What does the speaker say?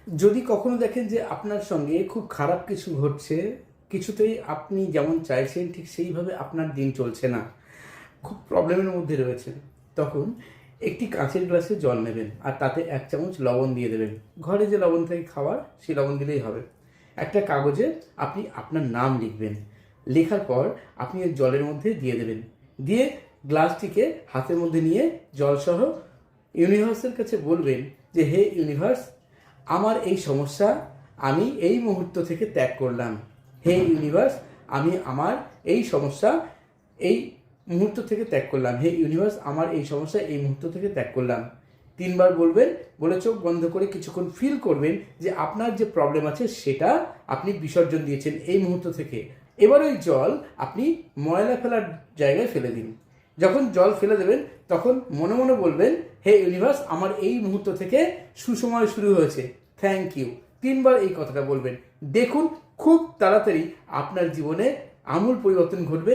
যদি কখনো দেখেন যে আপনার সঙ্গে খুব খারাপ কিছু ঘটছে, কিছুতেই আপনি যেমন চাইছেন ঠিক সেইভাবে আপনার দিন চলছে না, খুব প্রবলেমের মধ্যে রয়েছেন, তখন একটি কাঁচের গ্লাসে জল নেবেন আর তাতে 1 চামচ লবণ দিয়ে দেবেন। ঘরে যে লবণ থাকে খাওয়ার, সেই লবণ দিলেই হবে। একটা কাগজে আপনি আপনার নাম লিখবেন। লেখার পর আপনি ওই জলের মধ্যে দিয়ে দেবেন। দিয়ে গ্লাসটিকে হাতের মধ্যে নিয়ে জলসহ ইউনিভার্সের কাছে বলবেন যে, হে ইউনিভার্স, আমার এই সমস্যা আমি এই মুহূর্ত থেকে ত্যাগ করলাম। হে ইউনিভার্স, আমি আমার এই সমস্যা এই মুহূর্ত থেকে ত্যাগ করলাম। হে ইউনিভার্স, আমার এই সমস্যা এই মুহূর্ত থেকে ত্যাগ করলাম। 3বার বলবেন। বলে চোখ বন্ধ করে কিছুক্ষণ ফিল করবেন যে আপনার যে প্রবলেম আছে সেটা আপনি বিসর্জন দিয়েছেন এই মুহূর্ত থেকে। এবার ওই জল আপনি ময়লা ফেলার জায়গায় ফেলে দিন। যখন জল ফেলে দেবেন তখন মনে মনে বলবেন, হে ইউনিভার্স, আমার এই মুহূর্ত থেকে সুসময় শুরু হয়েছে, থ্যাংক ইউ। 3বার এই কথাটা বলবেন। দেখুন খুব তাড়াতাড়ি আপনার জীবনে আমূল পরিবর্তন ঘটবে।